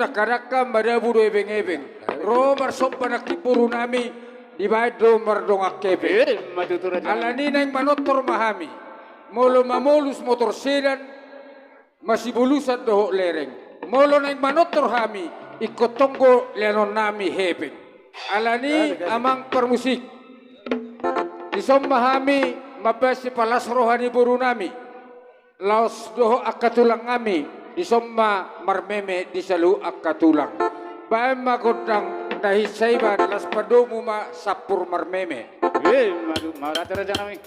Karakam pada budo ebeng-ebeng. Romar sompanak tipuru nami di bait romar dongak kebe. Alani nang manotor mahami. Molo mamolus motor sedan masih bulusan dohok lereng. Molo nang manotor hami ikut tonggo lenon nami hebeng. Alani amang permusik. Isom mahami mabasi palas rohani buru nami. Laos doho akatulang kami isomma marmeme disalu akatulang. Bae magodang dahisay ba dalas padomu ma sapur marmeme. Madu marata raja nami.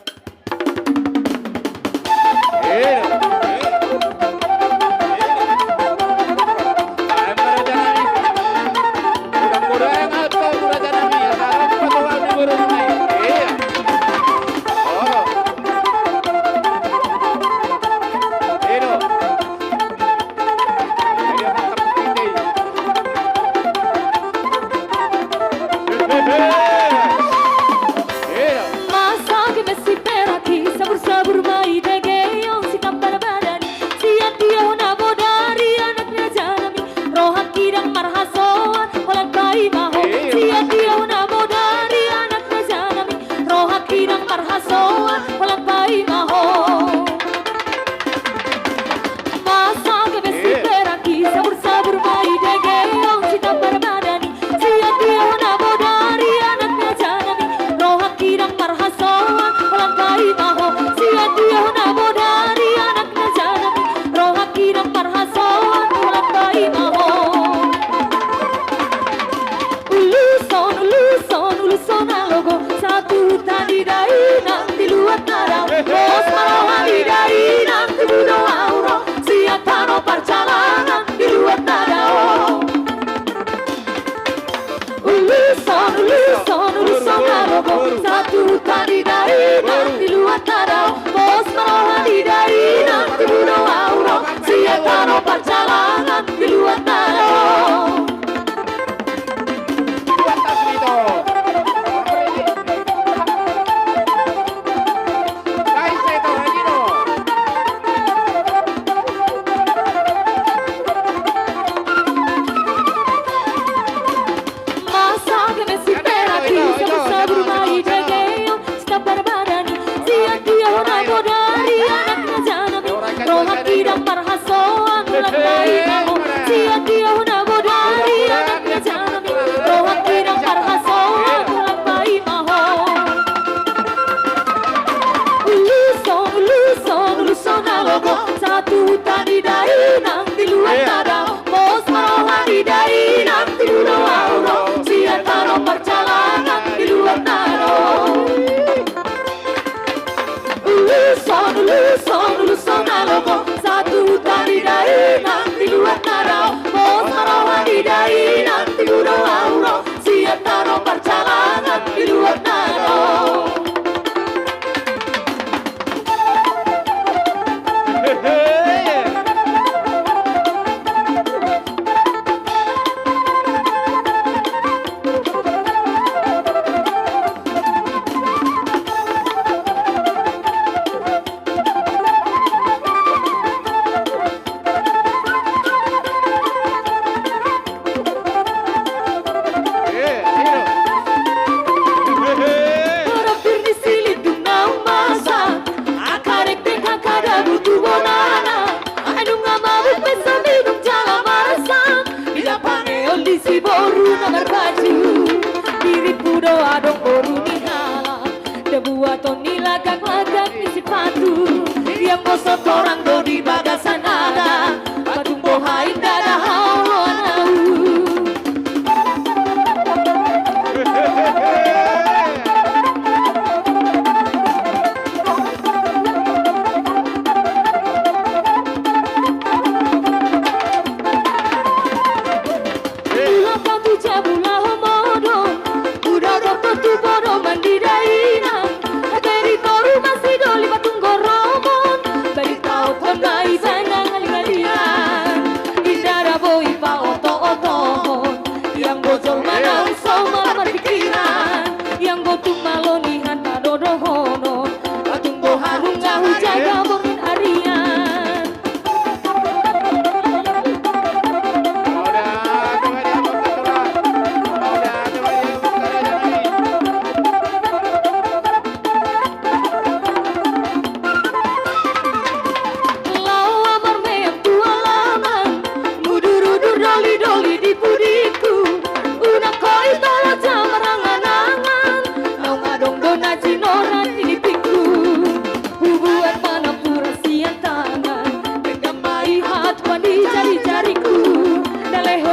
Dari toru masih doli patung goromon, dari tahu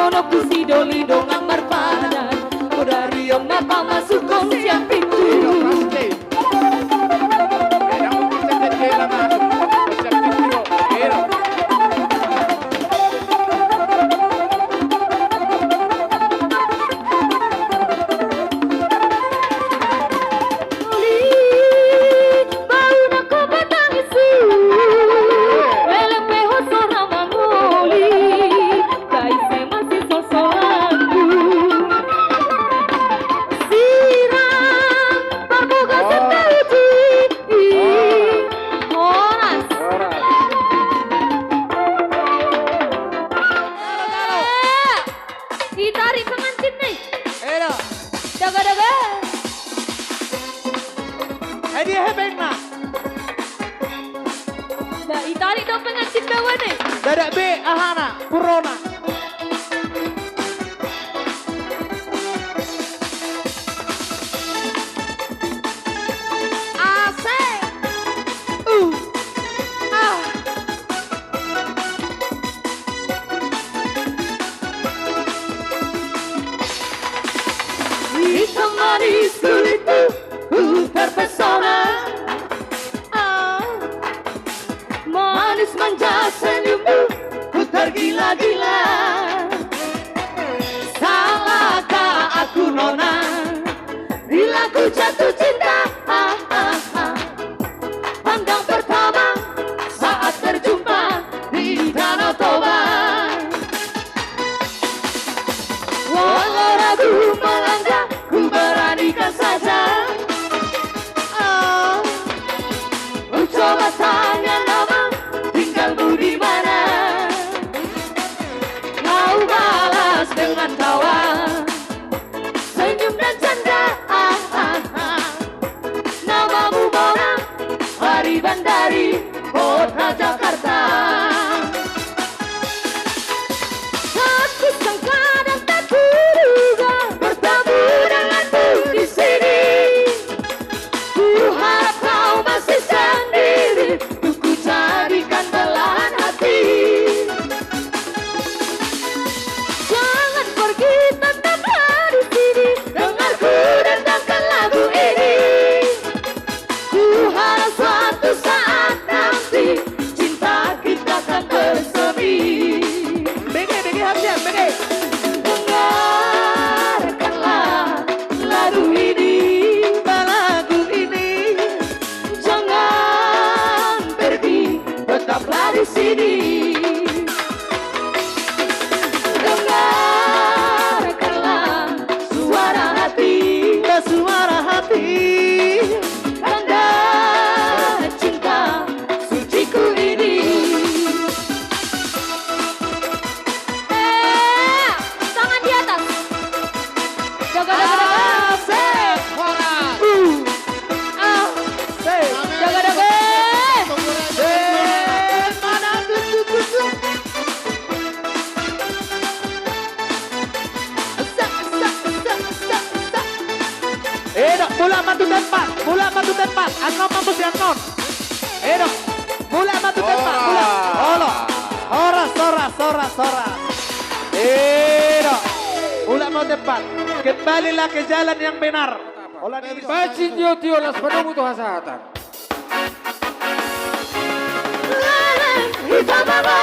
Ono kusido lido ngamar padan Kodari om napa masuk konsian pintu Pasti. Era un pizza de tela masuk. Pizza pintu. Era. Bau na ko batangisu Elem peho sora mangoli Kai se masih sosoranku Sirang Paboga setuju Horas Ditarik pengantin nih Era. Daga-daga Hadiah hebeng na. Nah, itarik dong pengantin bawah nih Dadak B ahana purona. Asik Ah. Hitam manis kulitmu terpesona Manis manja senyummu ku tergila-gila Salahkah aku nona bila ku jatuh cinta Pandang pertama saat terjumpa di Danau Toba Walau ragu melangkah, ku beranikan saja. Ku coba tanya nama, tinggalmu di mana? Kau balas dengan tawa, senyum dan canda. Namamu Mona, Hari Bandari, kota Jakarta. Aku sangka dan tak kuduga bertemu denganmu di sini. Ku harap kau masih sendiri, untuk ku jadikan belahan hati. Jangan pergi, tetaplah di sini. Dengarku dengarkan lagu ini. Ku harap suatu saat nanti cinta kita akan bersemi. BG habisnya BG. Dengarkanlah lagu ini, jangan pergi, tetaplah di sini. Dengarkanlah suara hati, Suara hati. tanda cinta suciku ini. Tangan di atas. Jaga-jaga. Asik. Horas. Asik. Jaga-jaga. Mana kutu-kutu. Dok, mula matu tempat. Mula matu tempat. Anon mampu si anon. Dok, mula matu tempat. Mula. Olo. Horas, horas, horas, horas. Dok, mula mau tempat. Kembalilah ke jalan yang benar. Olah diri. Bacin tio las panamu tu hasatan. Hitam apa